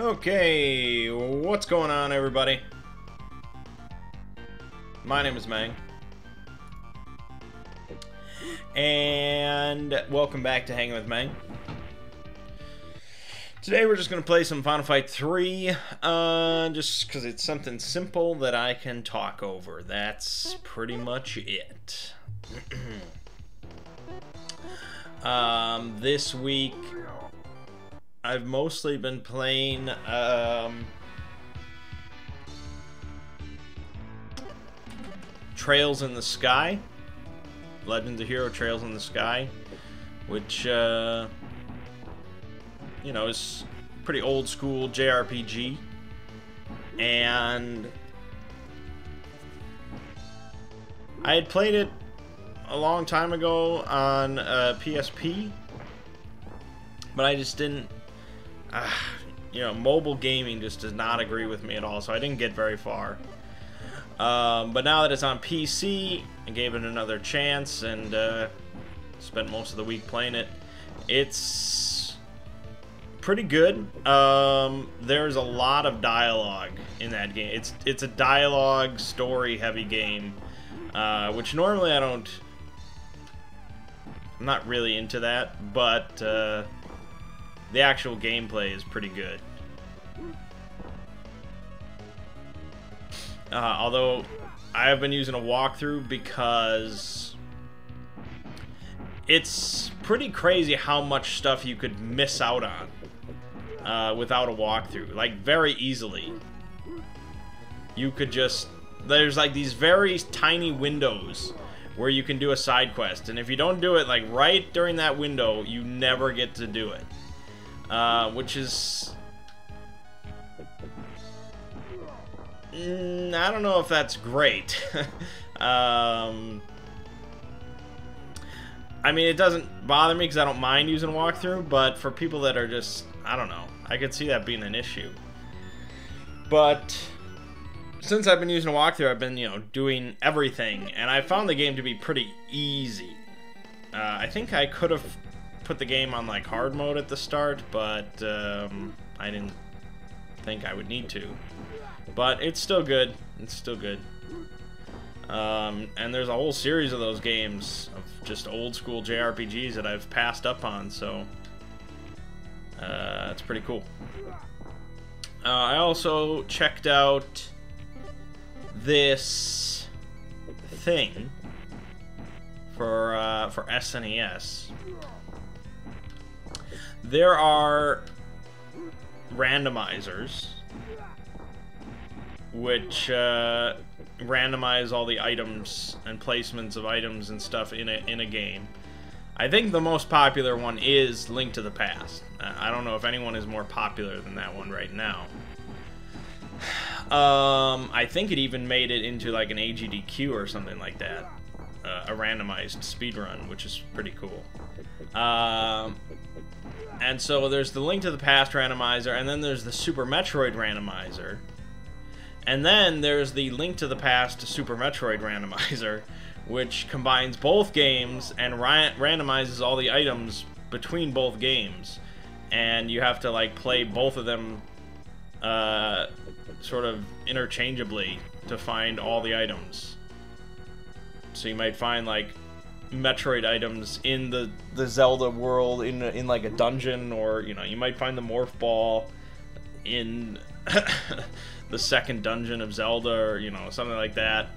Okay, what's going on, everybody? My name is Mangg, and welcome back to Hanging with Mangg. Today we're just going to play some Final Fight 3, just because it's something simple that I can talk over. That's pretty much it. This week I've mostly been playing Trails in the Sky, Legends of Hero Trails in the Sky, which you know, is pretty old school JRPG, and I had played it a long time ago on PSP, but I just didn't. You know, mobile gaming just does not agree with me at all, so I didn't get very far. But now that it's on PC, I gave it another chance and spent most of the week playing it. It's pretty good. There's a lot of dialogue in that game. It's a dialogue, story-heavy game, which normally I'm not really into that, but the actual gameplay is pretty good. Although I have been using a walkthrough because it's pretty crazy how much stuff you could miss out on without a walkthrough. Like, very easily. You could just... There's like these very tiny windows where you can do a side quest, and if you don't do it like right during that window, you never get to do it. Which is... I don't know if that's great. I mean, it doesn't bother me because I don't mind using a walkthrough, but for people that are just... I don't know. I could see that being an issue. But since I've been using a walkthrough, I've been, you know, doing everything, and I found the game to be pretty easy. I think I could have put the game on like hard mode at the start, but I didn't think I would need to. But it's still good. It's still good. And there's a whole series of those games of just old school JRPGs that I've passed up on, so it's pretty cool. I also checked out this thing for SNES. There are randomizers which randomize all the items and placements of items and stuff in a game. I think the most popular one is Link to the Past. I don't know if anyone is more popular than that one right now. I think it even made it into like an AGDQ or something like that. A randomized speedrun, which is pretty cool. And so there's the Link to the Past randomizer, and then there's the Super Metroid randomizer. And then there's the Link to the Past to Super Metroid randomizer, which combines both games and randomizes all the items between both games. And you have to like play both of them sort of interchangeably to find all the items. So you might find like Metroid items in the Zelda world in like a dungeon, or you know, you might find the Morph Ball in the second dungeon of Zelda, or you know, something like that.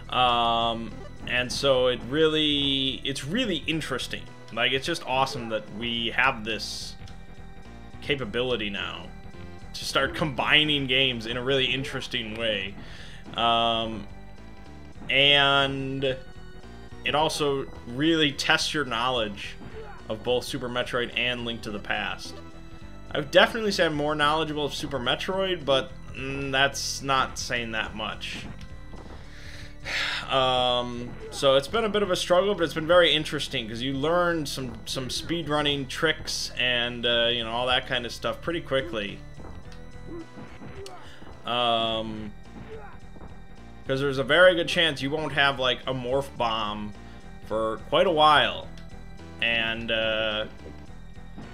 And so it's really interesting. Like, it's just awesome that we have this capability now to start combining games in a really interesting way. And it also really tests your knowledge of both Super Metroid and Link to the Past. I would definitely say I'm more knowledgeable of Super Metroid, but that's not saying that much. So it's been a bit of a struggle, but it's been very interesting because you learn some speedrunning tricks and you know, all that kind of stuff pretty quickly. Because there's a very good chance you won't have like a morph bomb for quite a while, and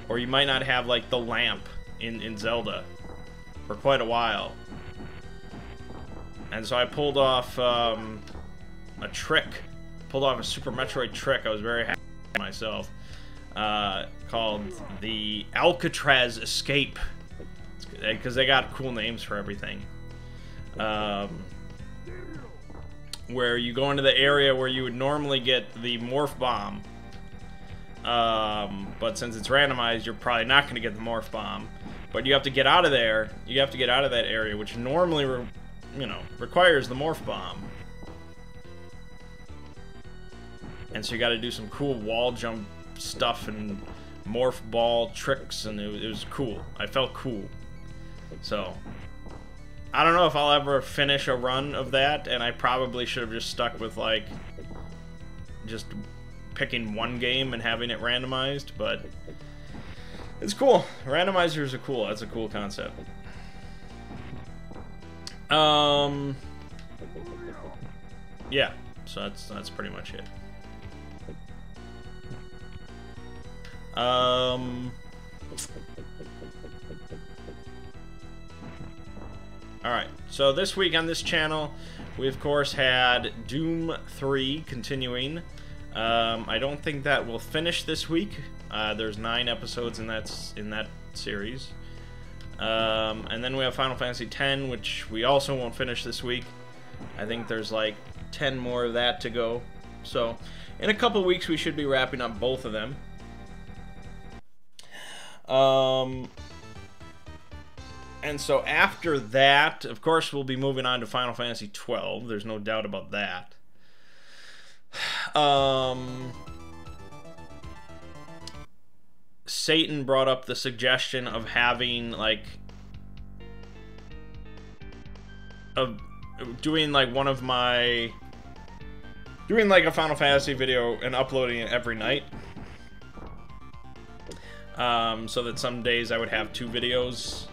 or you might not have like the lamp in Zelda for quite a while. And so I pulled off a trick. Pulled off a Super Metroid trick. I was very happy with myself. Called the Alcatraz Escape. Because they got cool names for everything. Where you go into the area where you would normally get the Morph Bomb. But since it's randomized, you're probably not going to get the Morph Bomb. But you have to get out of there. You have to get out of that area, which normally, requires the Morph Bomb. And so you got to do some cool wall jump stuff and morph ball tricks, and it was cool. I felt cool. So, I don't know if I'll ever finish a run of that, and I probably should have just stuck with, like, just picking one game and having it randomized, but it's cool. Randomizers are cool. That's a cool concept. Yeah, so that's pretty much it. Alright, so this week on this channel, we of course had Doom 3 continuing. I don't think that will finish this week. There's 9 episodes in that series. And then we have Final Fantasy X, which we also won't finish this week. I think there's like 10 more of that to go. So, in a couple weeks we should be wrapping up both of them. And so after that, of course, we'll be moving on to Final Fantasy XII. There's no doubt about that. Satan brought up the suggestion of having, like, doing like a Final Fantasy video and uploading it every night. So that some days I would have 2 videos,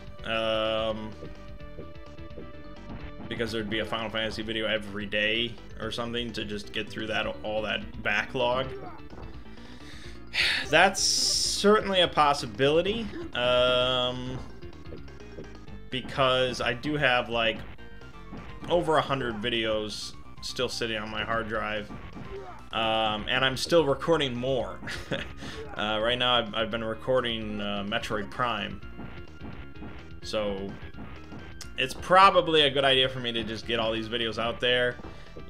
because there'd be a Final Fantasy video every day or something to just get through all that backlog. That's certainly a possibility, because I do have like over 100 videos still sitting on my hard drive. And I'm still recording more. Right now I've been recording Metroid Prime. So it's probably a good idea for me to just get all these videos out there.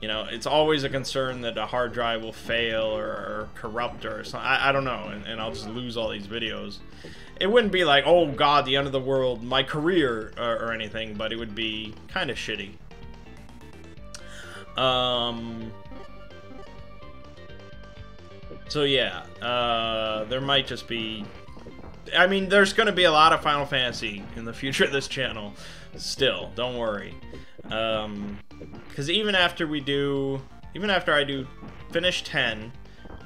You know, it's always a concern that a hard drive will fail or corrupt or something. I don't know, and I'll just lose all these videos. It wouldn't be like, oh god, the end of the world, my career, or anything, but it would be kind of shitty. So yeah, there might just be... I mean, there's going to be a lot of Final Fantasy in the future of this channel. Still, don't worry. Because even after I do finish 10,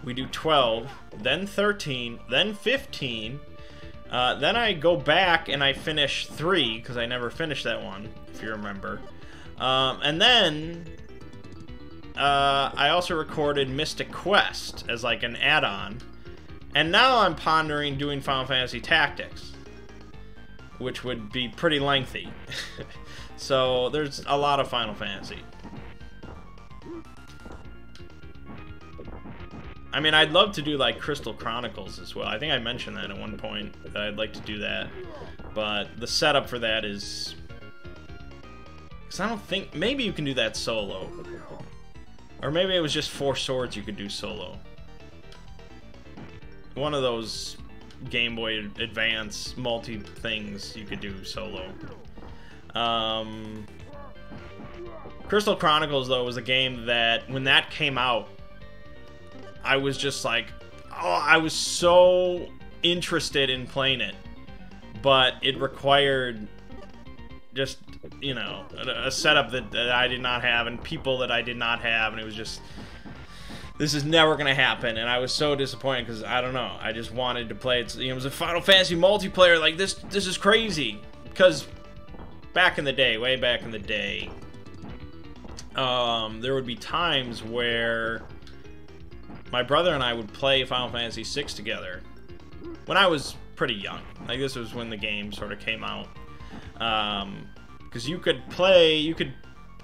we do 12, then 13, then 15, then I go back and I finish 3, because I never finished that one, if you remember. And then... I also recorded Mystic Quest as like an add-on, and now I'm pondering doing Final Fantasy Tactics, which would be pretty lengthy. So there's a lot of Final Fantasy. I mean, I'd love to do like Crystal Chronicles as well. I think I mentioned that at one point, that I'd like to do that, but the setup for that is... because I don't think... maybe you can do that solo. Or maybe it was just 4 Swords you could do solo. One of those Game Boy Advance multi-things you could do solo. Crystal Chronicles, though, was a game that, when that came out, I was just like... oh, I was so interested in playing it. But it required just... you know, a setup that I did not have, and people that I did not have, and it was just, this is never gonna happen, and I was so disappointed, because, I don't know, I just wanted to play it. You know, it was a Final Fantasy multiplayer, like, this is crazy, because back in the day, way back in the day, there would be times where my brother and I would play Final Fantasy VI together, when I was pretty young. Like, this was when the game sort of came out. Because you could play,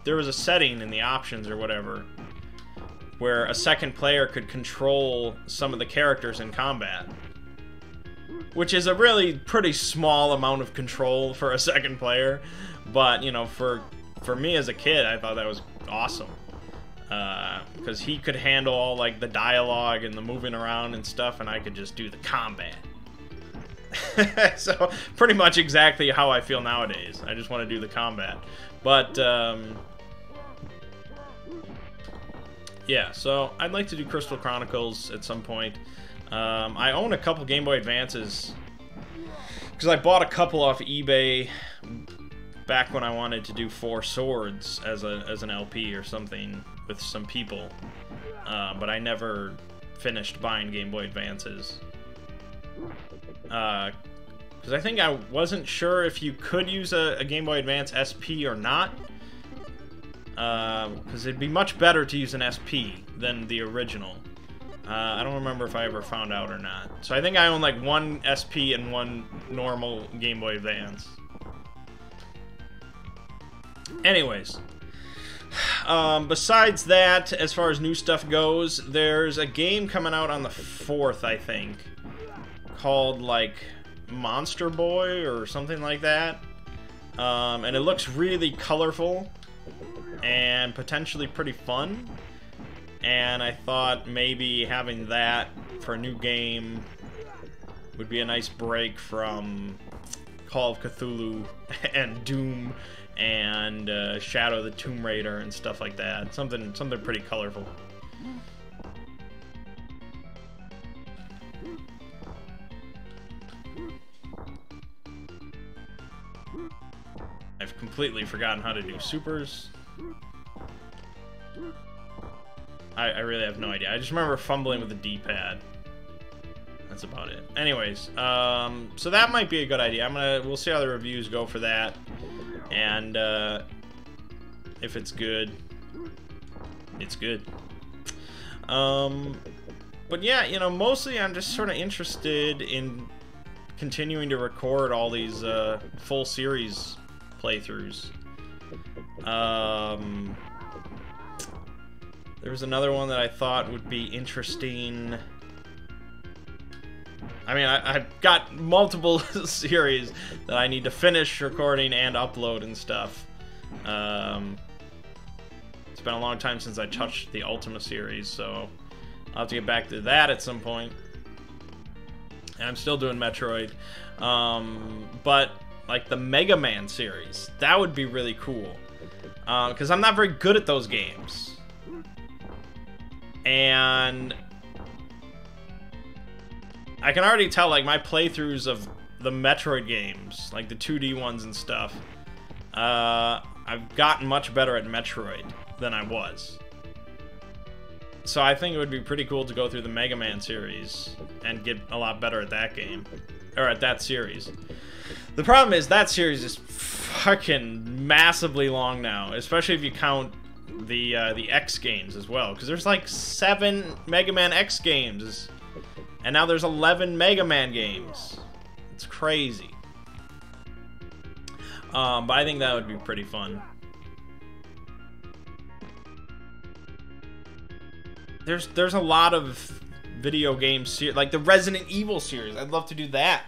there was a setting in the options or whatever where a second player could control some of the characters in combat. Which is a really pretty small amount of control for a second player. But, you know, for me as a kid, I thought that was awesome. Because he could handle all, like, the dialogue and the moving around and stuff, and I could just do the combat. So, pretty much exactly how I feel nowadays. I just want to do the combat. But, yeah, so I'd like to do Crystal Chronicles at some point. I own a couple Game Boy Advances, because I bought a couple off eBay back when I wanted to do Four Swords as an LP or something with some people, but I never finished buying Game Boy Advances. Because I think I wasn't sure if you could use a Game Boy Advance SP or not. Because it'd be much better to use an SP than the original. I don't remember if I ever found out or not. So I think I own like one SP and one normal Game Boy Advance. Anyways. Besides that, as far as new stuff goes, there's a game coming out on the 4th, I think, called, like, Monster Boy or something like that. And it looks really colorful and potentially pretty fun. And I thought maybe having that for a new game would be a nice break from Call of Cthulhu and Doom and Shadow of the Tomb Raider and stuff like that. Something pretty colorful. I've completely forgotten how to do supers. I really have no idea. I just remember fumbling with the D-pad. That's about it. Anyways, so that might be a good idea. We'll see how the reviews go for that. And if it's good, it's good. But yeah, you know, mostly I'm just sort of interested in continuing to record all these full series playthroughs. There was another one that I thought would be interesting. I mean, I've got multiple series that I need to finish recording and upload and stuff. It's been a long time since I touched the Ultima series, so I'll have to get back to that at some point. And I'm still doing Metroid. But, like, the Mega Man series, that would be really cool. Because I'm not very good at those games. And I can already tell, like, my playthroughs of the Metroid games, like the 2D ones and stuff, I've gotten much better at Metroid than I was. So I think it would be pretty cool to go through the Mega Man series and get a lot better at that game, or at that series. The problem is that series is fucking massively long now, especially if you count the X games as well, because there's like 7 Mega Man X games, and now there's 11 Mega Man games. It's crazy. But I think that would be pretty fun. There's a lot of video games, like the Resident Evil series. I'd love to do that.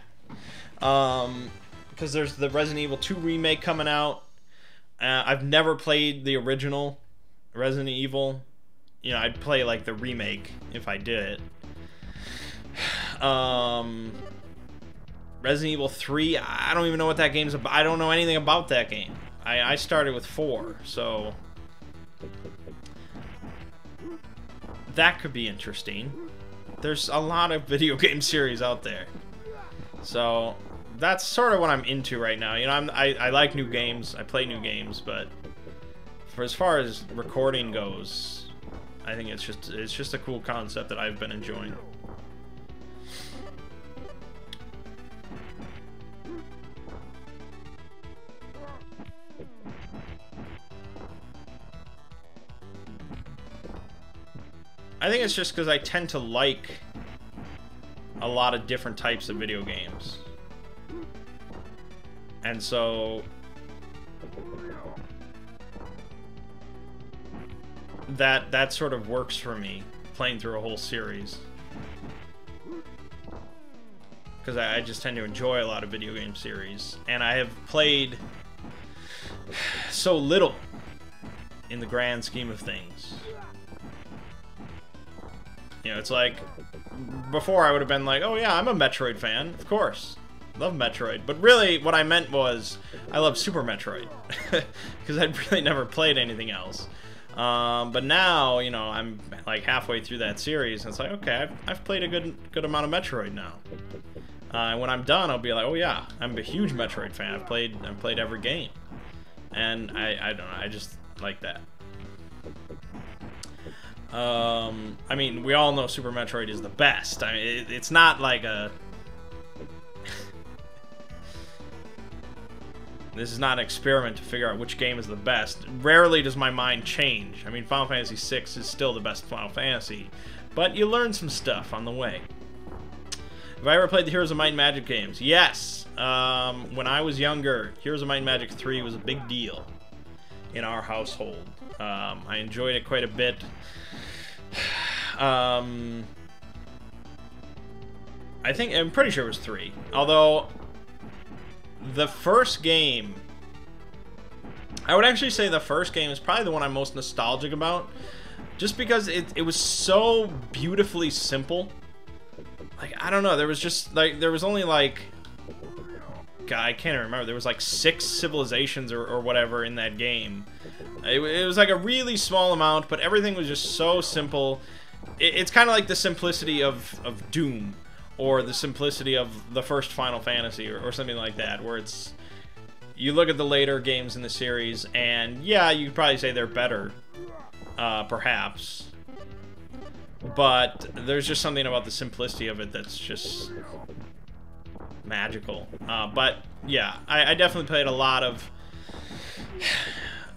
Because there's the Resident Evil 2 remake coming out. I've never played the original Resident Evil. You know, I'd play like the remake if I did it. Resident Evil 3, I don't even know what that game's about. I don't know anything about that game. I started with 4, so that could be interesting. There's a lot of video game series out there. So that's sort of what I'm into right now. You know, I like new games. I play new games, but for as far as recording goes, I think it's just a cool concept that I've been enjoying. I think it's just because I tend to like a lot of different types of video games. And so that sort of works for me, playing through a whole series. Because I just tend to enjoy a lot of video game series. And I have played so little in the grand scheme of things. You know, it's like, before I would have been like, oh yeah, I'm a Metroid fan, of course. Love Metroid. But really, what I meant was, I love Super Metroid. Because I'd really never played anything else. But now, you know, I'm like halfway through that series, and it's like, okay, I've played a good amount of Metroid now. And when I'm done, I'll be like, oh yeah, I'm a huge Metroid fan. I've played every game. And I don't know, I just like that. I mean, we all know Super Metroid is the best. I mean, it's not like a... This is not an experiment to figure out which game is the best. Rarely does my mind change. I mean, Final Fantasy VI is still the best Final Fantasy, but you learn some stuff on the way. Have I ever played the Heroes of Might and Magic games? Yes. When I was younger, Heroes of Might and Magic 3 was a big deal in our household. I enjoyed it quite a bit. I'm pretty sure it was 3. Although, the first game... I would actually say the first game is probably the one I'm most nostalgic about. Just because it was so beautifully simple. Like, I don't know, there was just, like, there was only, like... God, I can't remember. There was, like, 6 civilizations or whatever in that game. It was, like, a really small amount, but everything was just so simple. It's kind of like the simplicity of Doom. Or the simplicity of the first Final Fantasy, or something like that, where it's... You look at the later games in the series, and yeah, you could probably say they're better, perhaps. But there's just something about the simplicity of it that's just magical. But yeah, I definitely played a lot of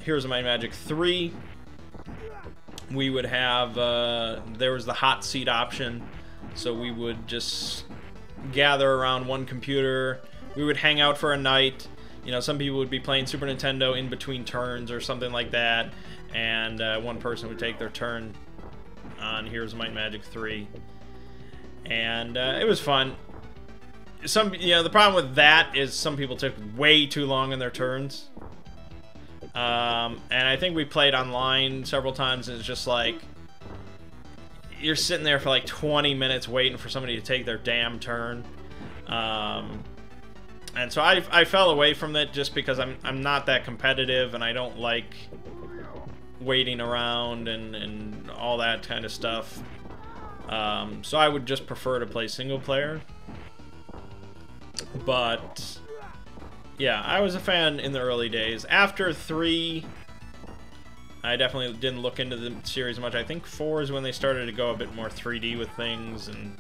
Heroes of Might and Magic 3. We would have, there was the hot seat option. So we would just gather around one computer. We would hang out for a night. You know, some people would be playing Super Nintendo in between turns or something like that. And one person would take their turn on Heroes of Might and Magic 3. And it was fun. You know, the problem with that is some people took way too long in their turns. And I think we played online several times, and it's just like... You're sitting there for like 20 minutes waiting for somebody to take their damn turn. And so I fell away from it just because I'm not that competitive, and I don't like waiting around and all that kind of stuff. So I would just prefer to play single player. But yeah, I was a fan in the early days. After 3... I definitely didn't look into the series much. I think 4 is when they started to go a bit more 3D with things, and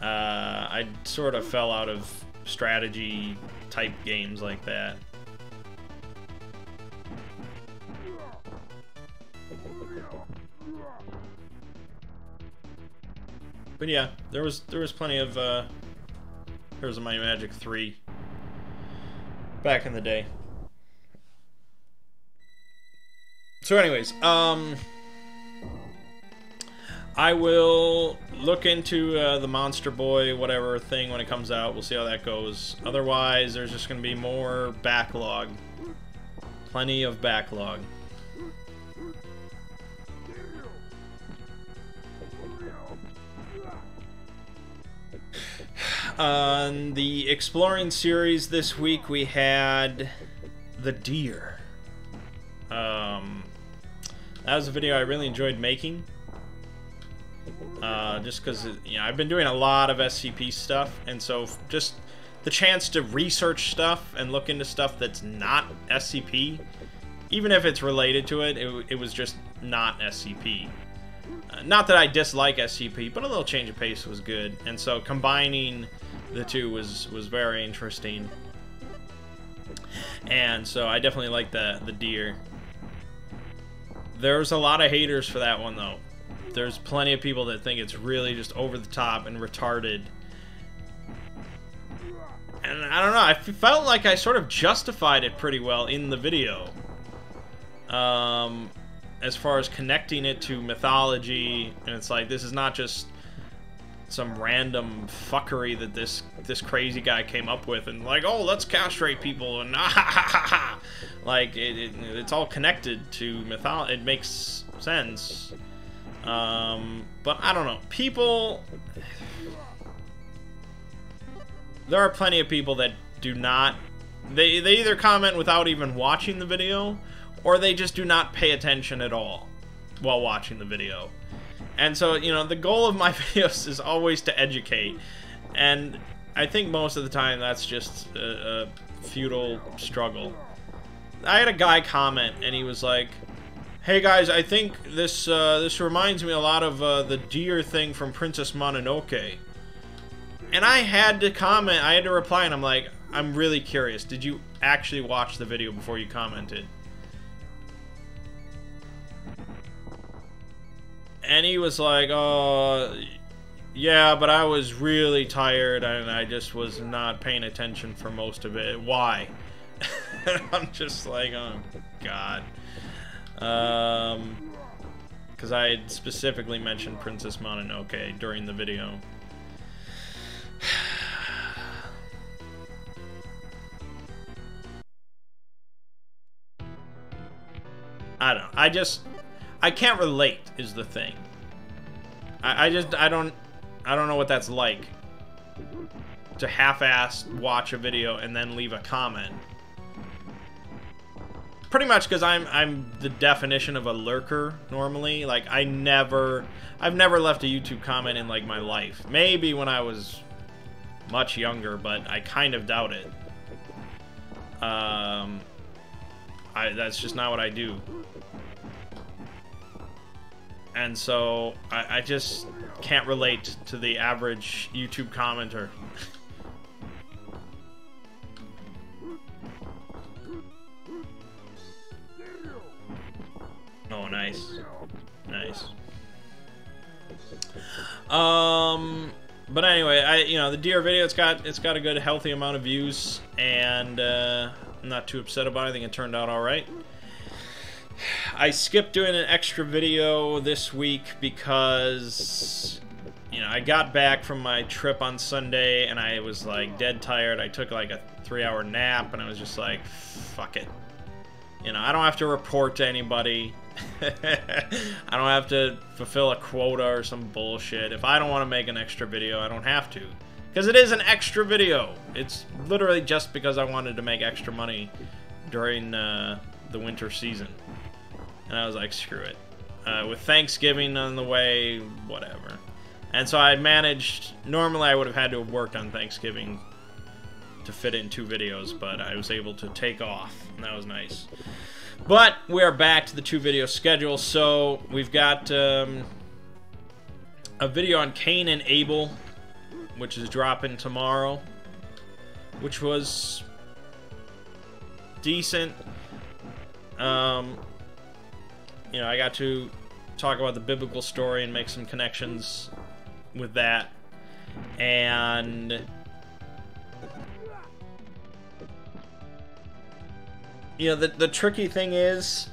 I sort of fell out of strategy-type games like that. But yeah, there was plenty of Heroes of Might and Magic 3 back in the day. So anyways, I will look into the Monster Boy whatever thing when it comes out. We'll see how that goes. Otherwise, there's just going to be more backlog. Plenty of backlog. On the Exploring series this week, we had the deer. That was a video I really enjoyed making. Just because, you know, I've been doing a lot of SCP stuff, and so just the chance to research stuff and look into stuff that's not SCP, even if it's related to it, it was just not SCP. Not that I dislike SCP, but a little change of pace was good, and so combining the two was very interesting. And so I definitely like the deer. There's a lot of haters for that one, though. There's plenty of people that think it's really just over the top and retarded. And I don't know, I felt like I sort of justified it pretty well in the video. As far as connecting it to mythology, and it's like, this is not just some random fuckery that this crazy guy came up with, and like, oh, let's castrate people, and like, it's all connected to mythology. It makes sense. But I don't know. People... There are plenty of people that do not... They either comment without even watching the video, or they just do not pay attention at all while watching the video. And so, you know, the goal of my videos is always to educate. And I think most of the time that's just a futile struggle. I had a guy comment, and he was like, hey guys, I think this reminds me a lot of the deer thing from Princess Mononoke. And I had to comment, I had to reply, and I'm like, I'm really curious. Did you actually watch the video before you commented? And he was like, oh, yeah, but I was really tired, and I just was not paying attention for most of it. Why? I'm just like, oh, God. Because I had specifically mentioned Princess Mononoke during the video. I don't know. I can't relate is the thing. I don't know what that's like to half-ass watch a video and then leave a comment. Pretty much because I'm the definition of a lurker normally. Like I've never left a YouTube comment in like my life. Maybe when I was much younger, but I kind of doubt it. That's just not what I do. And so, I just can't relate to the average YouTube commenter. Oh, nice. Nice. But anyway, you know, the deer video, it's got a good, healthy amount of views, and I'm not too upset about it. I think it turned out alright. I skipped doing an extra video this week because, you know, I got back from my trip on Sunday and I was like dead tired. I took like a 3-hour nap and I was just like, fuck it. You know, I don't have to report to anybody. I don't have to fulfill a quota or some bullshit. If I don't want to make an extra video, I don't have to. Because it is an extra video. It's literally just because I wanted to make extra money during the winter season. And I was like, screw it. With Thanksgiving on the way, whatever. And so I managed... Normally I would have had to have worked on Thanksgiving to fit in 2 videos, but I was able to take off, and that was nice. But we are back to the 2-video schedule, so we've got a video on Cain and Abel, which is dropping tomorrow, which was decent. You know, I got to talk about the biblical story and make some connections with that. And you know, the tricky thing is,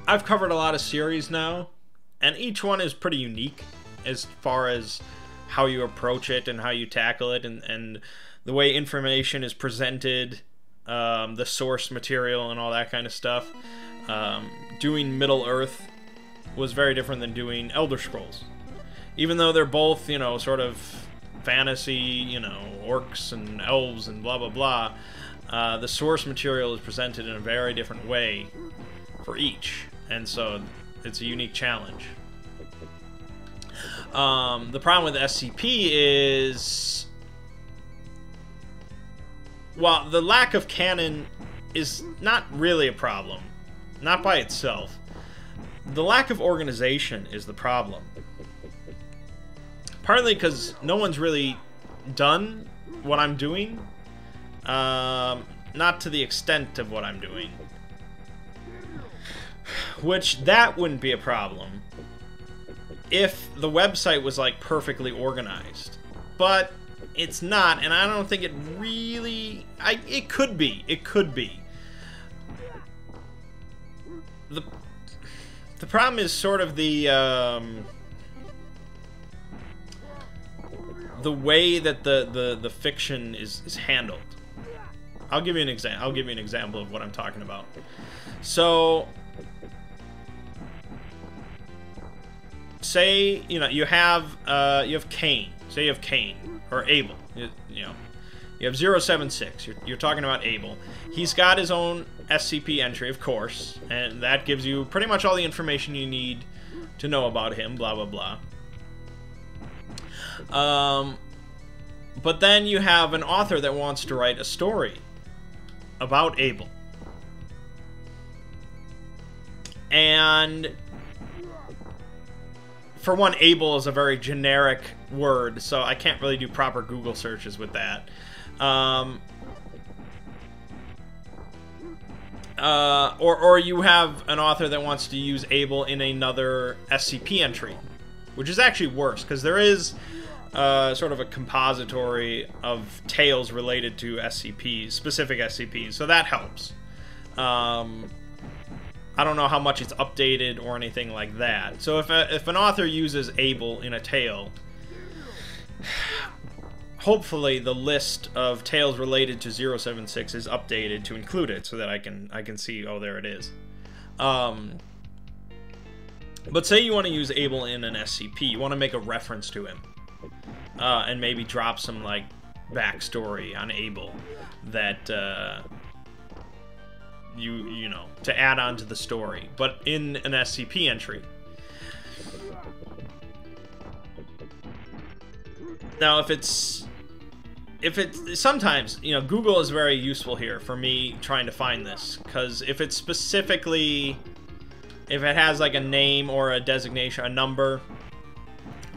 I've covered a lot of series now, and each one is pretty unique as far as how you approach it and how you tackle it, and the way information is presented, the source material and all that kind of stuff. Doing Middle-earth was very different than doing Elder Scrolls. Even though they're both, you know, sort of fantasy, you know, orcs and elves and blah blah blah, the source material is presented in a very different way for each, and so it's a unique challenge. The problem with SCP is, well, the lack of canon is not really a problem, not by itself. The lack of organization is the problem. Partly because no one's really done what I'm doing, not to the extent of what I'm doing. Which, that wouldn't be a problem if the website was, like, perfectly organized. but it's not, and I don't think it really... it could be. It could be. The problem is sort of the way that the fiction is handled. I'll give you an example of what I'm talking about. So, say you have Cain. Say you have Cain or Abel. You have 076. You're talking about Abel. He's got his own SCP entry, of course, and that gives you pretty much all the information you need to know about him. Blah blah blah. But then you have an author that wants to write a story about Abel. And for one, Abel is a very generic word, so I can't really do proper Google searches with that. Or you have an author that wants to use Abel in another SCP entry, which is actually worse, because there is sort of a compository of tales related to SCPs, specific SCPs, so that helps. I don't know how much it's updated or anything like that. So if an author uses Abel in a tale, hopefully the list of tales related to 076 is updated to include it, so that I can see, oh, there it is. But say you want to use Abel in an SCP, you want to make a reference to him, and maybe drop some like backstory on Abel that you know, to add on to the story, but in an SCP entry. Now, if it's sometimes, Google is very useful here for me trying to find this, because if it has like a name or a designation, a number,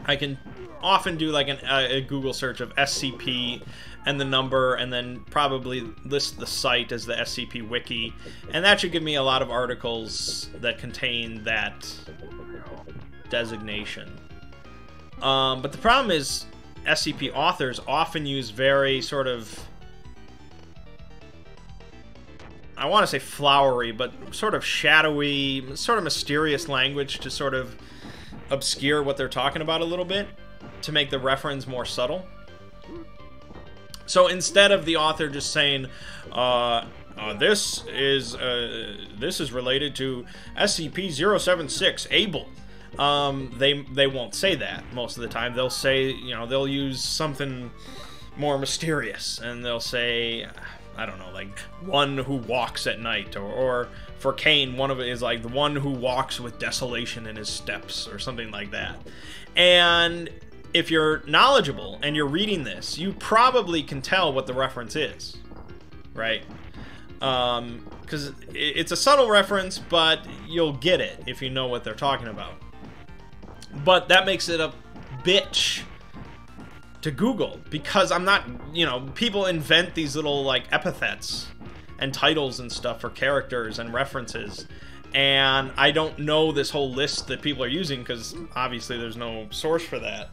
I can often do like a Google search of SCP and the number, and then probably list the site as the SCP wiki, and that should give me a lot of articles that contain that designation. But the problem is SCP authors often use very sort of, I want to say flowery, but sort of shadowy, sort of mysterious language to sort of obscure what they're talking about a little bit, to make the reference more subtle. So instead of the author just saying, this is related to SCP-076 Abel, they won't say that most of the time. They'll say, they'll use something more mysterious, and they'll say, I don't know, like one who walks at night, or for Cain, one of it is like the one who walks with desolation in his steps, or something like that. And if you're knowledgeable and you're reading this, you probably can tell what the reference is, right? Because it's a subtle reference, but you'll get it if you know what they're talking about. But that makes it a bitch to Google, because I'm not, people invent these little like epithets and titles and stuff for characters and references, and I don't know this whole list that people are using, because obviously there's no source for that.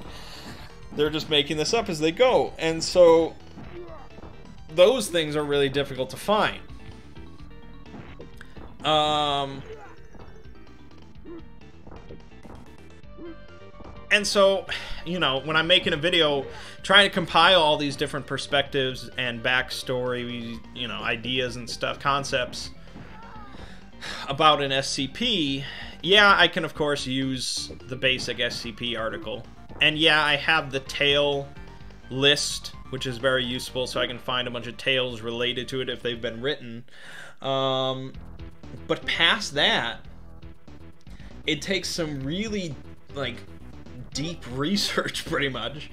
They're just making this up as they go, and so those things are really difficult to find. And so, when I'm making a video trying to compile all these different perspectives and backstory, ideas and stuff, concepts about an SCP, yeah, I can of course use the basic SCP article. And yeah, I have the tale list, which is very useful, so I can find a bunch of tales related to it if they've been written. But past that, it takes some really, like, deep research, pretty much,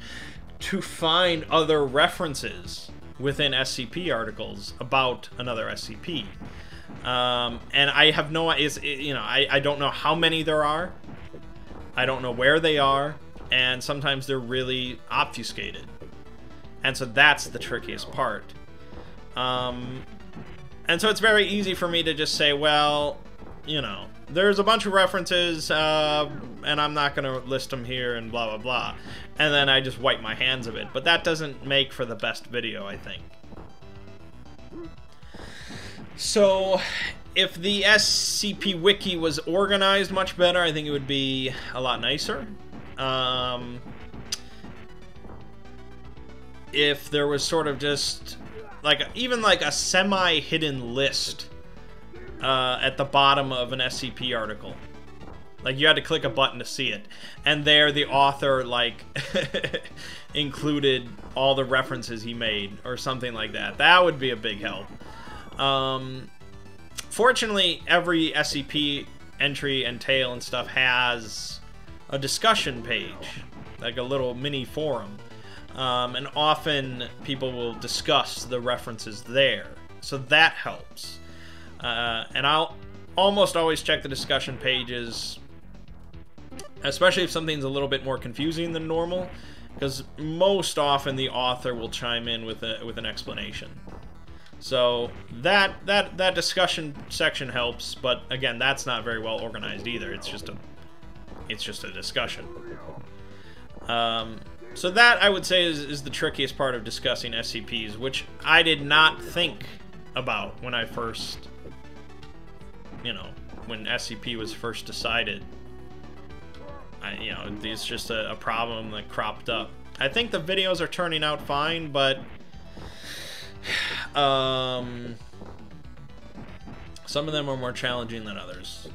to find other references within SCP articles about another SCP. And I have no, I don't know how many there are. I don't know where they are, and sometimes they're really obfuscated. And so that's the trickiest part. And so it's very easy for me to just say, well, you know, there's a bunch of references, and I'm not going to list them here and blah, blah, blah. And then I just wipe my hands of it. But that doesn't make for the best video, I think. So, if the SCP Wiki was organized much better, I think it would be a lot nicer. If there was sort of just, like, even like a semi-hidden list at the bottom of an SCP article. Like, you had to click a button to see it. And there, the author, like, included all the references he made, or something like that. That would be a big help. Fortunately, every SCP entry and tale and stuff has a discussion page, like a little mini forum. And often people will discuss the references there. So that helps. And I'll almost always check the discussion pages, especially if something's a little bit more confusing than normal, because most often the author will chime in with an explanation. So that discussion section helps, but again, that's not very well organized either. It's just a discussion. So that, I would say, is the trickiest part of discussing SCPs, which I did not think about when I first, you know, when SCP was first decided. You know, it's just a problem that cropped up. I think the videos are turning out fine, but some of them are more challenging than others.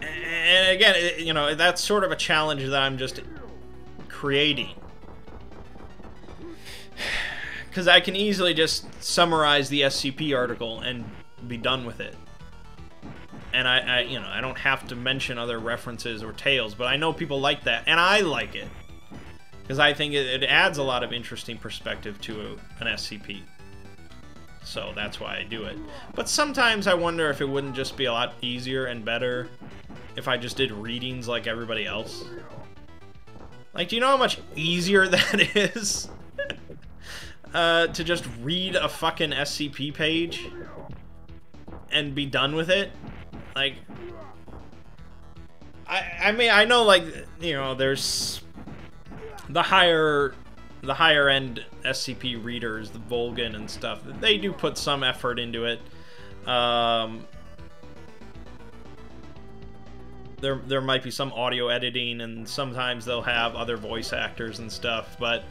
And again, you know, that's sort of a challenge that I'm just creating. Because I can easily just summarize the SCP article and be done with it. And you know, I don't have to mention other references or tales, but I know people like that, and I like it. Because I think it adds a lot of interesting perspective to an SCP. So that's why I do it. But sometimes I wonder if it wouldn't just be a lot easier and better if I just did readings like everybody else. Like, do you know how much easier that is? To just read a fucking SCP page and be done with it? Like, I mean, I know, like, you know, there's the higher end SCP readers, the Volgan and stuff. They do put some effort into it. There might be some audio editing, and sometimes they'll have other voice actors and stuff, but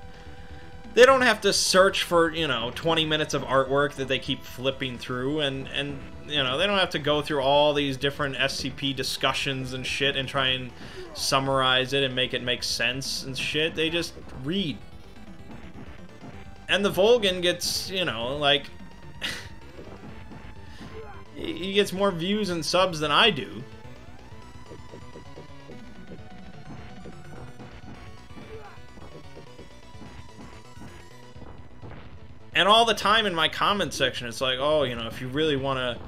they don't have to search for, you know, 20 minutes of artwork that they keep flipping through, and you know, they don't have to go through all these different SCP discussions and shit and try and summarize it and make it make sense and shit. They just read. And the Volgan gets, you know, like, he gets more views and subs than I do. And all the time in my comment section, it's like, oh, you know, if you really want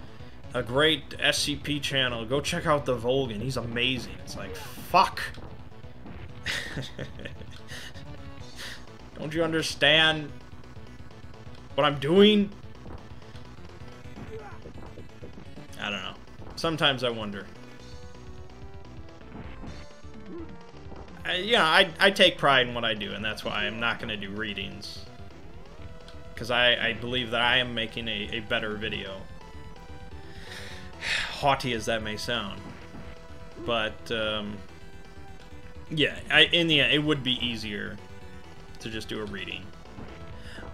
a great SCP channel, go check out the Volgan. He's amazing. It's like, fuck. Don't you understand what I'm doing? I don't know. Sometimes I wonder. I take pride in what I do, and that's why I'm not going to do readings. Because I believe that I am making a better video. Haughty as that may sound. But, yeah, in the end, it would be easier to just do a reading.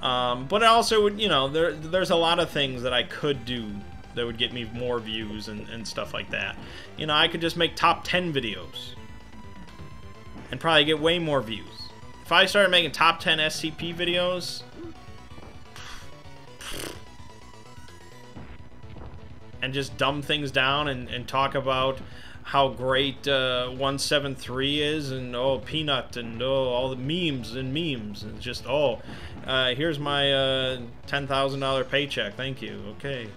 But it also would, you know, there's a lot of things that I could do that would get me more views and stuff like that. You know, I could just make top 10 videos. And probably get way more views. If I started making top 10 SCP videos, and just dumb things down and talk about how great 173 is, and oh, Peanut, and oh, all the memes, and just, oh, here's my $10,000 paycheck, thank you, okay.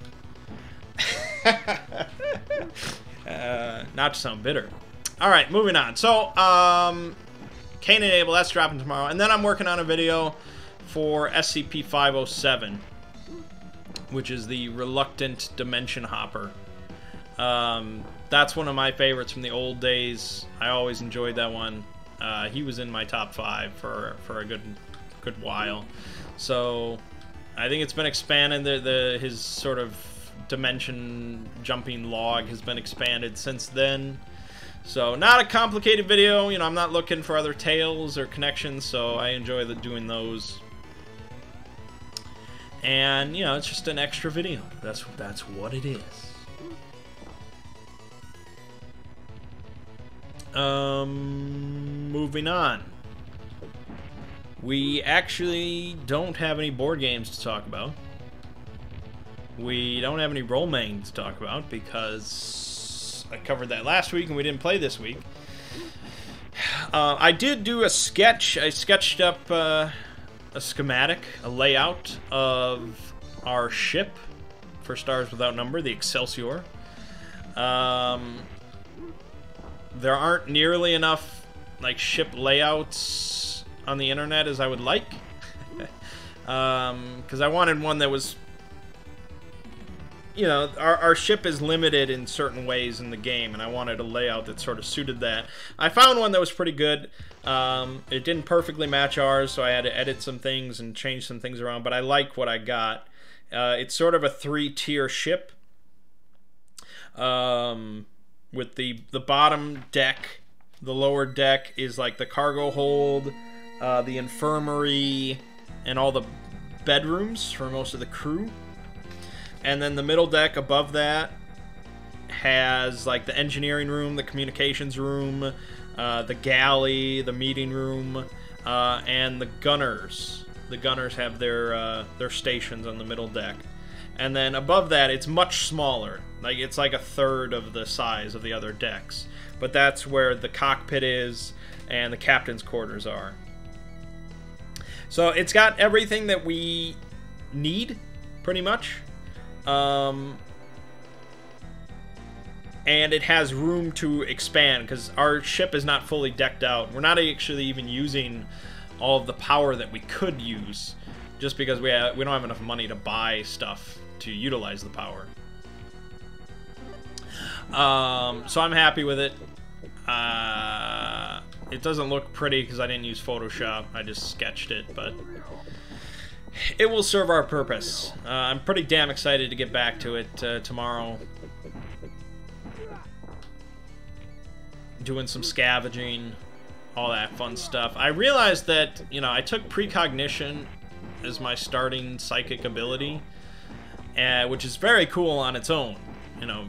Not to sound bitter. Alright, moving on. So, Cain Enable, that's dropping tomorrow, and then I'm working on a video for SCP-507, which is the Reluctant Dimension Hopper. That's one of my favorites from the old days. I always enjoyed that one. He was in my top 5 for a good while. So I think it's been expanded. His sort of dimension jumping log has been expanded since then. So not a complicated video. You know, I'm not looking for other tales or connections, so I enjoy doing those. And you know, it's just an extra video. That's what it is. Moving on. We actually don't have any board games to talk about. We don't have any role-playing to talk about because I covered that last week and we didn't play this week. I did do a sketch. I sketched up a schematic, a layout of our ship for Stars Without Number, the Excelsior. There aren't nearly enough like ship layouts on the internet as I would like, because I wanted one that was, you know, our ship is limited in certain ways in the game, and I wanted a layout that sort of suited that. I found one that was pretty good. It didn't perfectly match ours, so I had to edit some things and change some things around, but I like what I got. It's sort of a 3-tier ship. With the bottom deck, the lower deck is like the cargo hold, the infirmary, and all the bedrooms for most of the crew. And then the middle deck above that has like the engineering room, the communications room, the galley, the meeting room, and the gunners. The gunners have their stations on the middle deck. And then above that, it's much smaller. Like, it's like a third of the size of the other decks. But that's where the cockpit is and the captain's quarters are. So it's got everything that we need, pretty much. And it has room to expand, because our ship is not fully decked out. We're not actually even using all of the power that we could use, just because we don't have enough money to buy stuff to utilize the power. So I'm happy with it. It doesn't look pretty because I didn't use Photoshop. I just sketched it, but it will serve our purpose. I'm pretty damn excited to get back to it tomorrow. Doing some scavenging, all that fun stuff. I realized that, you know, I took precognition as my starting psychic ability, which is very cool on its own. You know,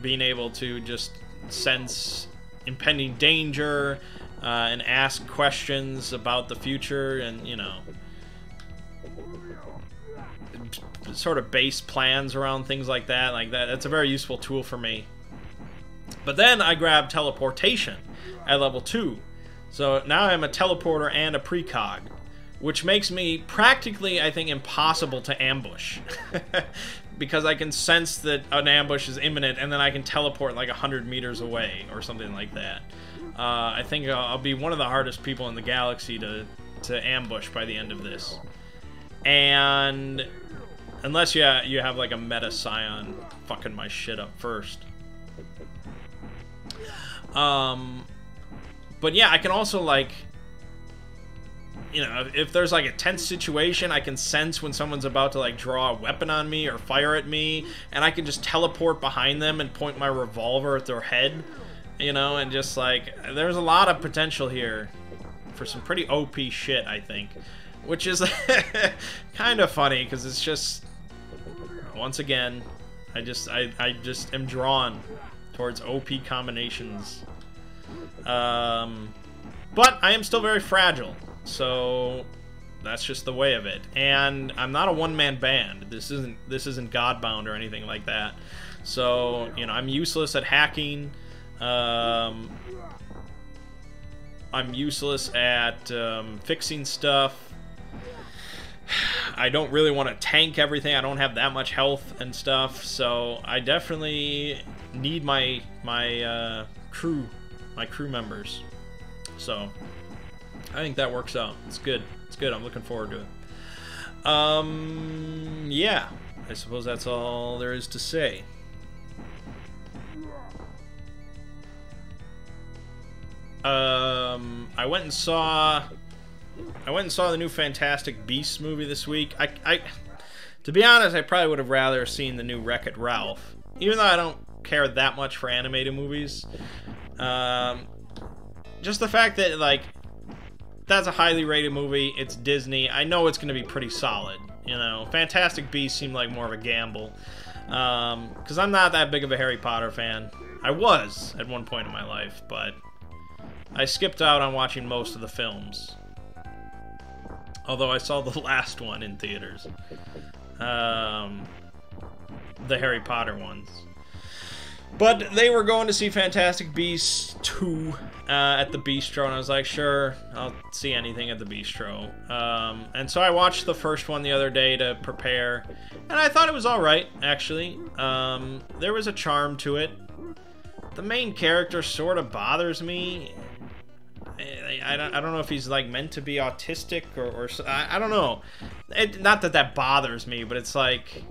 being able to just sense impending danger and ask questions about the future, and, you know, sort of base plans around things like that. That's a very useful tool for me. But then I grabbed teleportation at level 2. So now I'm a teleporter and a precog, which makes me practically, I think, impossible to ambush. Because I can sense that an ambush is imminent, and then I can teleport like 100 meters away or something like that. I think I'll be one of the hardest people in the galaxy to ambush by the end of this. And unless you have like a meta scion fucking my shit up first. But yeah, I can also, like, you know, if there's like a tense situation, I can sense when someone's about to like draw a weapon on me or fire at me, and I can just teleport behind them and point my revolver at their head, you know, and just like, there's a lot of potential here for some pretty OP shit, I think, which is kind of funny because it's just, once again, I just am drawn towards OP combinations. But I am still very fragile, so that's just the way of it. And I'm not a one-man band. This isn't Godbound or anything like that. So, you know, I'm useless at hacking. I'm useless at fixing stuff. I don't really want to tank everything. I don't have that much health and stuff, so I definitely need my crew members. So I think that works out. It's good. It's good. I'm looking forward to it. Yeah. I suppose that's all there is to say. I went and saw the new Fantastic Beasts movie this week. To be honest, I probably would have rather seen the new Wreck-It Ralph, even though I don't care that much for animated movies. Just the fact that, like, that's a highly rated movie. It's Disney. I know it's going to be pretty solid. You know, Fantastic Beasts seemed like more of a gamble, because I'm not that big of a Harry Potter fan. I was at one point in my life, but I skipped out on watching most of the films. Although I saw the last one in theaters. The Harry Potter ones. But they were going to see Fantastic Beasts 2 at the Bistro, and I was like, sure, I'll see anything at the Bistro. And so I watched the first one the other day to prepare, and I thought it was alright, actually. There was a charm to it. The main character sort of bothers me. I don't know if he's, like, meant to be autistic or I don't know. Not that that bothers me, but it's like,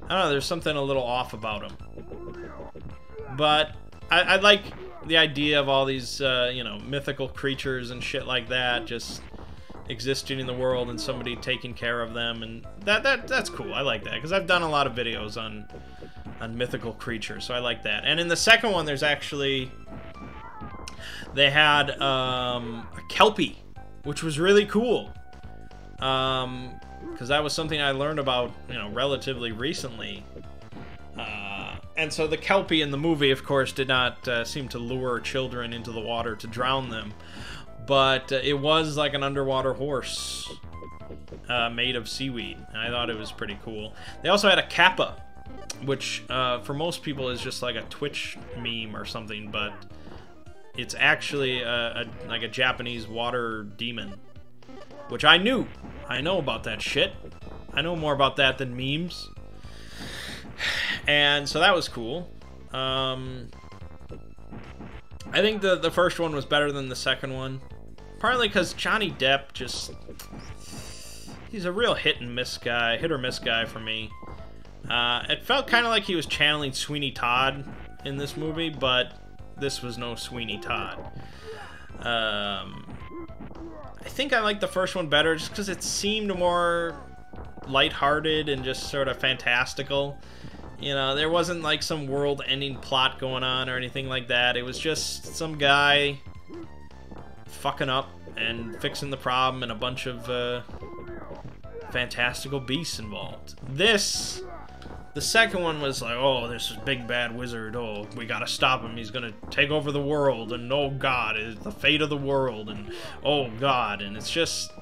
I don't know, there's something a little off about him. But I like the idea of all these, you know, mythical creatures and shit like that just existing in the world and somebody taking care of them, and that's cool. I like that, because I've done a lot of videos on mythical creatures, so I like that. And in the second one, there's actually... They had a Kelpie, which was really cool. Because that was something I learned about, you know, relatively recently. And so the Kelpie in the movie, of course, did not seem to lure children into the water to drown them. But it was like an underwater horse made of seaweed. And I thought it was pretty cool. They also had a Kappa, which for most people is just like a Twitch meme or something, but it's actually like a Japanese water demon, which I knew. I know about that shit. I know more about that than memes. And so that was cool. I think the first one was better than the second one. Partly because Johnny Depp just... He's a real hit or miss guy for me. It felt kind of like he was channeling Sweeney Todd in this movie, but this was no Sweeney Todd. I think I liked the first one better just because it seemed more lighthearted and just sort of fantastical. You know, there wasn't like some world-ending plot going on or anything like that. It was just some guy fucking up and fixing the problem and a bunch of fantastical beasts involved. The second one was like, oh, this is big bad wizard, oh, we gotta stop him, he's gonna take over the world, and oh god, it's the fate of the world, and oh god, and it's just...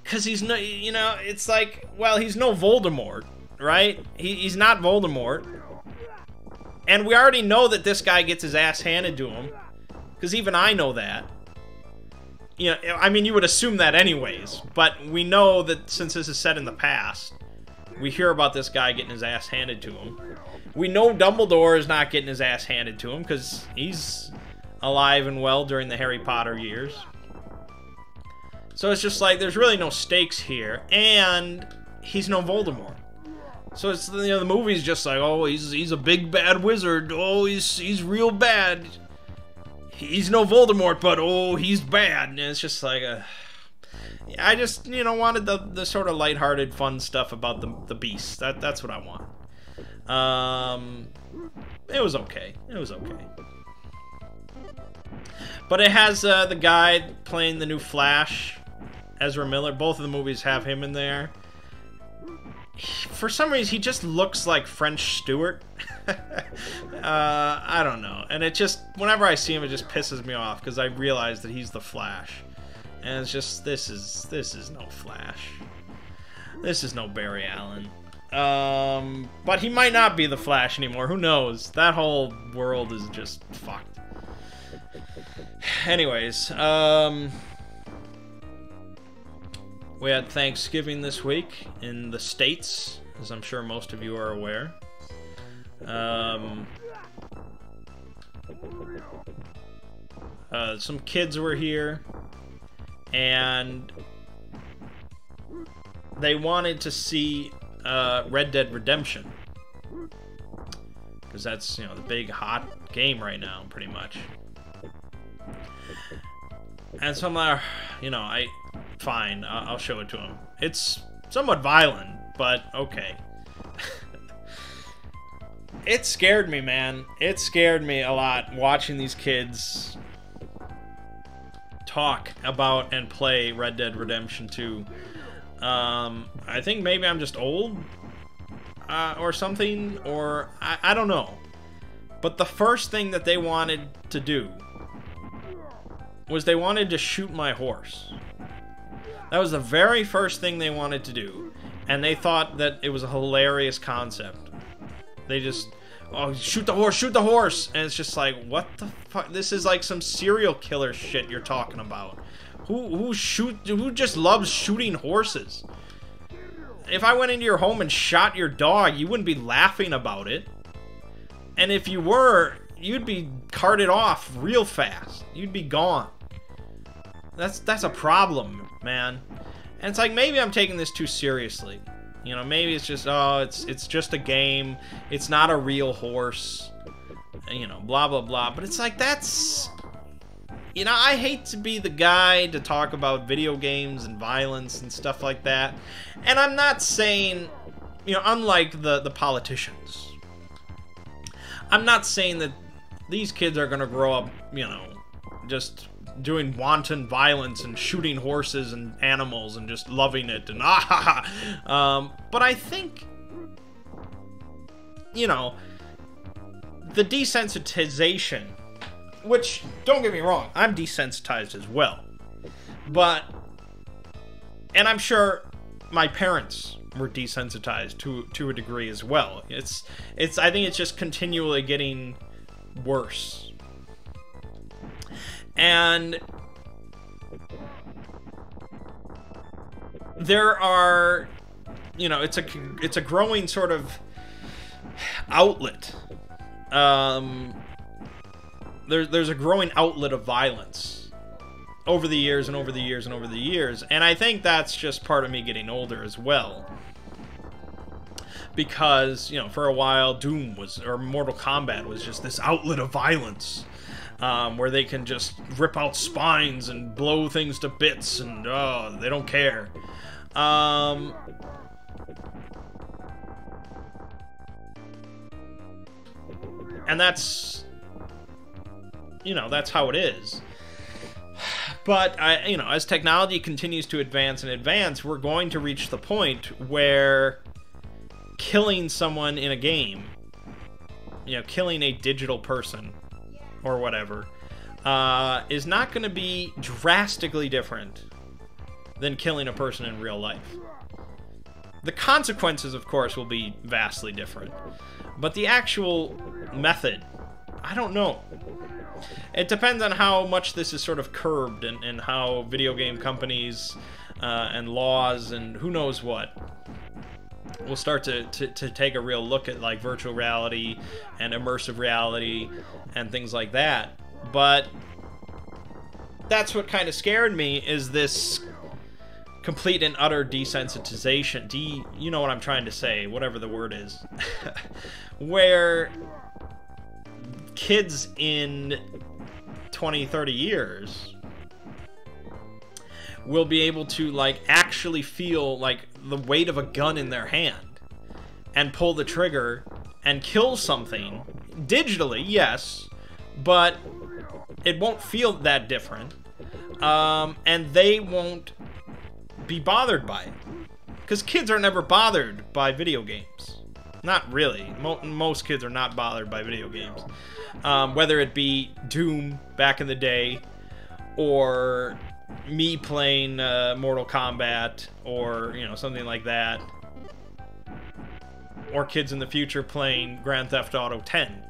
Because he's no, you know, it's like, well, he's no Voldemort, right? He's not Voldemort. And we already know that this guy gets his ass handed to him. Because even I know that. You know, I mean, you would assume that anyways. But we know that since this is set in the past, we hear about this guy getting his ass handed to him. We know Dumbledore is not getting his ass handed to him because he's alive and well during the Harry Potter years. So it's just like, there's really no stakes here, and he's no Voldemort. So it's, you know, the movie's just like, oh, he's a big bad wizard, oh, he's real bad. He's no Voldemort, but oh, he's bad. And it's just like, I just, you know, wanted the sort of lighthearted, fun stuff about the beasts. That's what I want. It was okay. It was okay. But it has the guy playing the new Flash, Ezra Miller. Both of the movies have him in there. For some reason, he just looks like French Stewart. I don't know. And it just, whenever I see him, it just pisses me off because I realize that he's the Flash. And it's just, this is no Flash. This is no Barry Allen. But he might not be the Flash anymore. Who knows? That whole world is just fucked. Anyways, we had Thanksgiving this week in the States, as I'm sure most of you are aware. Some kids were here. and they wanted to see Red Dead Redemption, because that's, you know, the big hot game right now, pretty much. And so I'm like, you know, fine, I'll show it to him. It's somewhat violent, but okay. It scared me, man. It scared me a lot watching these kids talk about and play Red Dead Redemption 2. I think maybe I'm just old, or something, or I don't know. But the first thing that they wanted to do was they wanted to shoot my horse. That was the very first thing they wanted to do, and they thought that it was a hilarious concept. They just, oh, shoot the horse, shoot the horse! And it's just like, what the fuck? This is like some serial killer shit you're talking about. Who just loves shooting horses? If I went into your home and shot your dog, you wouldn't be laughing about it. And if you were, you'd be carted off real fast. You'd be gone. That's a problem, man. And it's like, maybe I'm taking this too seriously. You know, maybe it's just, oh, it's just a game. It's not a real horse. You know, blah, blah, blah. But it's like, that's... You know, I hate to be the guy to talk about video games and violence and stuff like that. And I'm not saying, you know, unlike the politicians, I'm not saying that these kids are going to grow up, you know, just doing wanton violence and shooting horses and animals and just loving it and but I think, you know, the desensitization, which, don't get me wrong, I'm desensitized as well, but, and I'm sure my parents were desensitized to a degree as well. I think it's just continually getting worse. And there are, you know, it's a growing sort of outlet. There's a growing outlet of violence over the years and over the years and over the years, and I think that's just part of me getting older as well. Because, you know, for a while, Doom was, or Mortal Kombat was just this outlet of violence. Where they can just rip out spines and blow things to bits, and oh, they don't care. And that's, you know, that's how it is. But you know, as technology continues to advance and advance, we're going to reach the point where killing someone in a game, you know, killing a digital person or whatever, is not going to be drastically different than killing a person in real life. The consequences, of course, will be vastly different, but the actual method, I don't know. It depends on how much this is sort of curbed, and how video game companies and laws and who knows what will start to take a real look at, like, virtual reality and immersive reality and things like that. But that's what kind of scared me, is this complete and utter desensitization. You know what I'm trying to say, whatever the word is. Where kids in 20, 30 years will be able to, like, actually feel like the weight of a gun in their hand and pull the trigger and kill something digitally, yes, but it won't feel that different, and they won't be bothered by it, because kids are never bothered by video games. Not really. Most kids are not bothered by video games, whether it be Doom back in the day, or me playing Mortal Kombat, or, you know, something like that, or kids in the future playing Grand Theft Auto 10.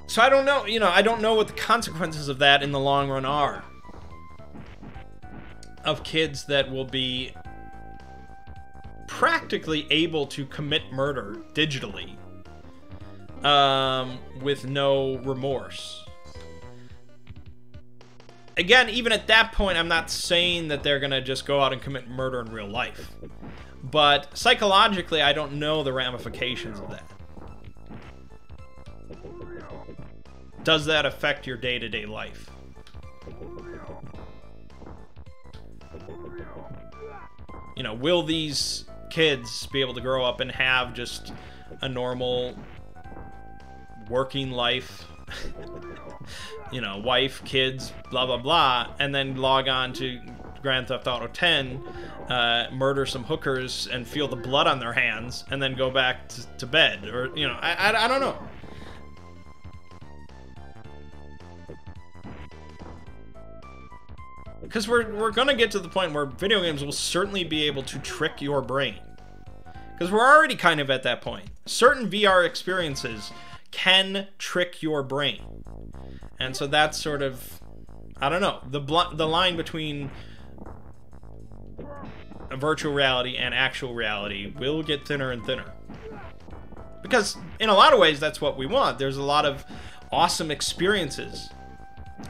So I don't know, you know, I don't know what the consequences of that in the long run are. Of kids that will be practically able to commit murder digitally with no remorse. Again, even at that point, I'm not saying that they're gonna just go out and commit murder in real life. But psychologically, I don't know the ramifications of that. Does that affect your day-to-day life? You know, will these kids be able to grow up and have just a normal working life? You know, wife, kids, blah, blah, blah, and then log on to Grand Theft Auto 10, murder some hookers and feel the blood on their hands, and then go back to bed. Or, you know, I don't know. Because we're going to get to the point where video games will certainly be able to trick your brain. Because we're already kind of at that point. Certain VR experiences can trick your brain. And so that's sort of, I don't know, the line between a virtual reality and actual reality will get thinner and thinner. Because in a lot of ways, that's what we want. There's a lot of awesome experiences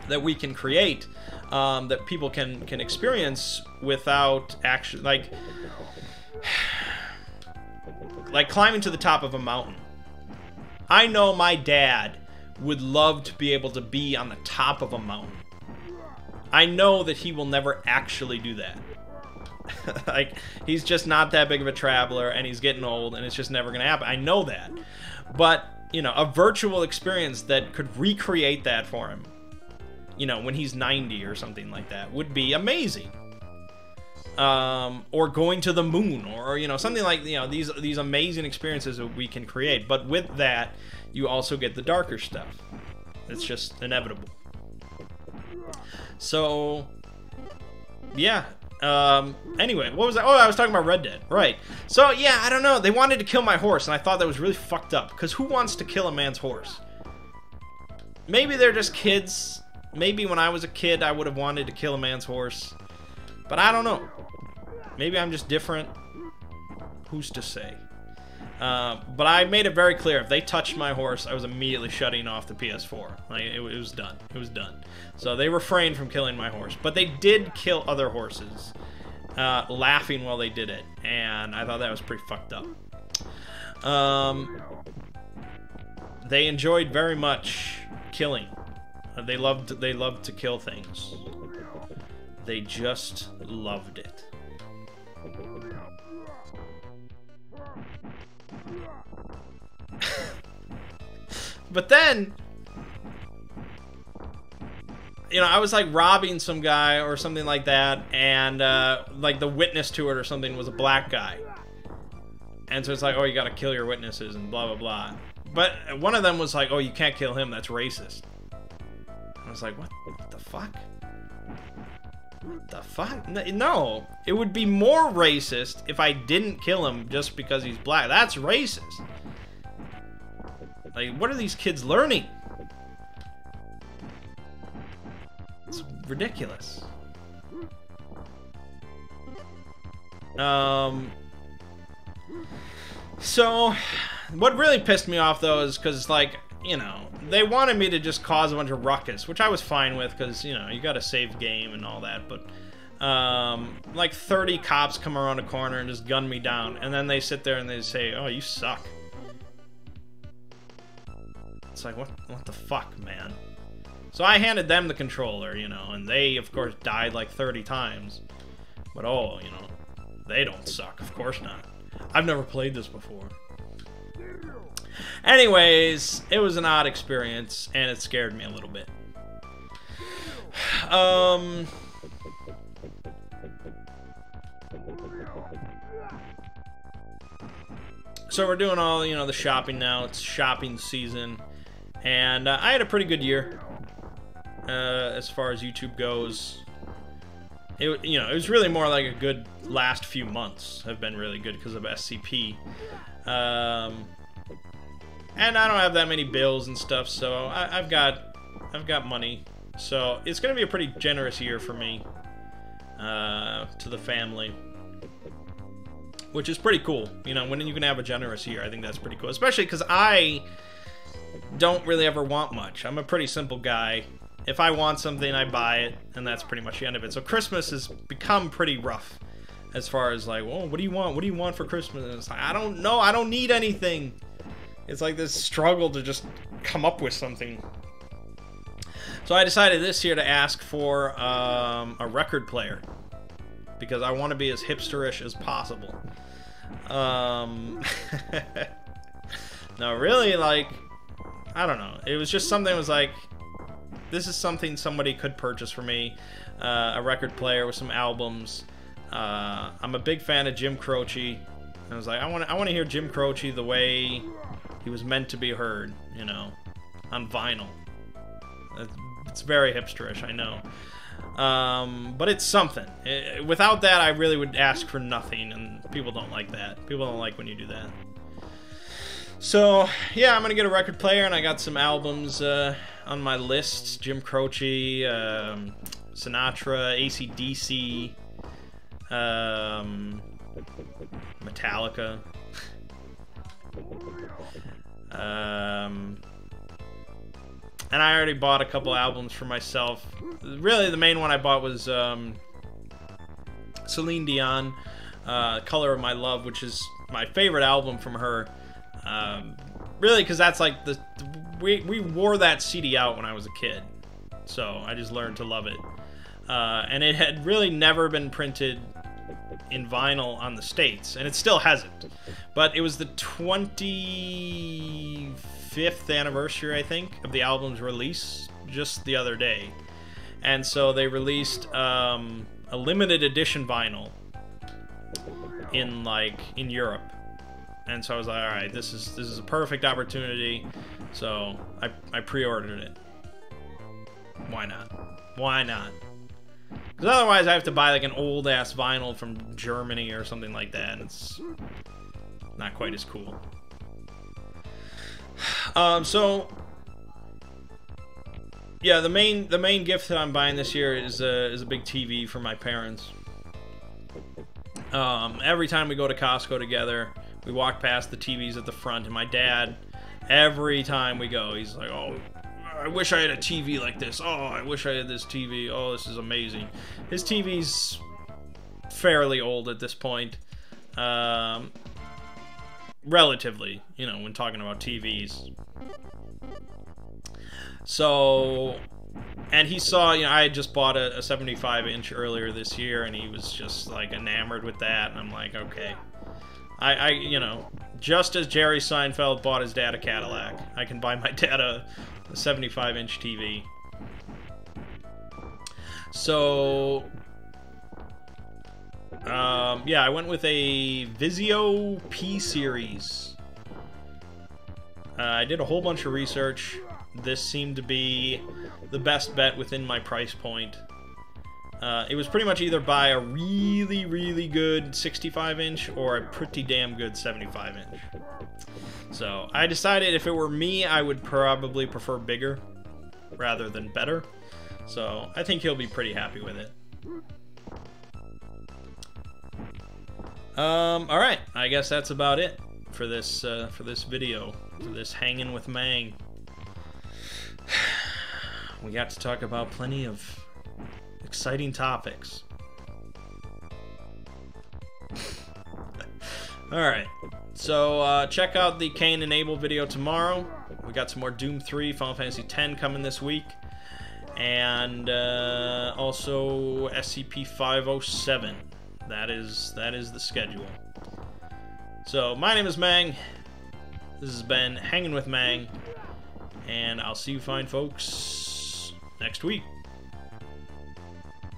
that we can create, that people can experience without actually, like climbing to the top of a mountain. I know my dad would love to be able to be on the top of a mountain. I know that he will never actually do that. Like, he's just not that big of a traveler, and he's getting old, and it's just never gonna happen. I know that. But, you know, a virtual experience that could recreate that for him, you know, when he's 90 or something like that, would be amazing. Or going to the moon, or you know, something like, you know, these amazing experiences that we can create. But with that, you also get the darker stuff. It's just inevitable. So, yeah. Anyway, what was that? Oh, I was talking about Red Dead. Right. So, yeah, I don't know. They wanted to kill my horse, and I thought that was really fucked up. Because who wants to kill a man's horse? Maybe they're just kids. Maybe when I was a kid, I would have wanted to kill a man's horse. But I don't know. Maybe I'm just different. Who's to say? But I made it very clear, if they touched my horse, I was immediately shutting off the PS4. Like, it was done. It was done. So they refrained from killing my horse. But they did kill other horses, laughing while they did it. And I thought that was pretty fucked up. They enjoyed very much killing. They loved to kill things. They just loved it. But then, you know, I was like robbing some guy or something like that, and like the witness to it or something was a black guy. And so it's like, oh, you gotta kill your witnesses and blah, blah, blah. But one of them was like, oh, you can't kill him, that's racist. I was like, what the fuck? What the fuck? No, it would be more racist if I didn't kill him just because he's black. That's racist. Like, what are these kids learning? It's ridiculous. So, what really pissed me off, though, is because, like, you know, they wanted me to just cause a bunch of ruckus, which I was fine with, because, you know, you gotta save game and all that, but, like, 30 cops come around a corner and just gun me down, and then they sit there and they say, oh, you suck. It's like, what the fuck, man? So I handed them the controller, you know, and they, of course, died like 30 times. But, oh, you know, they don't suck. Of course not. I've never played this before. Anyways, it was an odd experience, and it scared me a little bit. So we're doing all, you know, the shopping now. It's shopping season. And I had a pretty good year as far as YouTube goes. You know, it was really more like a good last few months have been really good because of SCP. And I don't have that many bills and stuff, so I've got money. So it's gonna be a pretty generous year for me to the family, which is pretty cool. You know, when you can have a generous year, I think that's pretty cool. Especially because I don't really ever want much. I'm a pretty simple guy. If I want something, I buy it, and that's pretty much the end of it. So Christmas has become pretty rough as far as like, well, what do you want? What do you want for Christmas? And it's like, I don't know. I don't need anything. It's like this struggle to just come up with something. So I decided this year to ask for a record player because I want to be as hipsterish as possible. No, really, like, I don't know. It was just something that was like, this is something somebody could purchase for me. A record player with some albums. I'm a big fan of Jim Croce. I was like, I want to hear Jim Croce the way he was meant to be heard, you know, on vinyl. It's very hipsterish, I know. But it's something. Without that, I really would ask for nothing, and people don't like that. People don't like when you do that. So, yeah, I'm going to get a record player, and I got some albums on my list. Jim Croce, Sinatra, AC/DC, Metallica. And I already bought a couple albums for myself. Really, the main one I bought was Celine Dion, Color of My Love, which is my favorite album from her. Really, because that's like we wore that CD out when I was a kid, so I just learned to love it. And it had really never been printed in vinyl on the States, and it still hasn't. But it was the 25th anniversary, I think, of the album's release just the other day. And so they released a limited edition vinyl in Europe. And so I was like, all right, this is a perfect opportunity. So I pre-ordered it. Why not? Why not? Because otherwise I have to buy like an old ass vinyl from Germany or something like that. And it's not quite as cool. So yeah, the main gift that I'm buying this year is a big TV for my parents. Every time we go to Costco together, we walk past the TVs at the front, and my dad, every time we go, he's like, "Oh, I wish I had a TV like this. Oh, I wish I had this TV. Oh, this is amazing." His TV's fairly old at this point. Relatively, you know, when talking about TVs. So, and he saw, you know, I had just bought a 75-inch earlier this year, and he was just, like, enamored with that, and I'm like, okay. I you know, just as Jerry Seinfeld bought his dad a Cadillac, I can buy my dad a 75-inch TV. So, yeah, I went with a Vizio P-Series. I did a whole bunch of research. This seemed to be the best bet within my price point. It was pretty much either buy a really, really good 65-inch or a pretty damn good 75-inch. So I decided if it were me, I would probably prefer bigger rather than better. So I think he'll be pretty happy with it. All right, I guess that's about it for this video, for this Hanging with Mangg. We got to talk about plenty of exciting topics. Alright, so check out the Cain and Abel video tomorrow. We got some more Doom 3, Final Fantasy X coming this week. And also SCP-507. That is the schedule. So, my name is Mangg. This has been Hanging with Mangg. And I'll see you fine folks next week.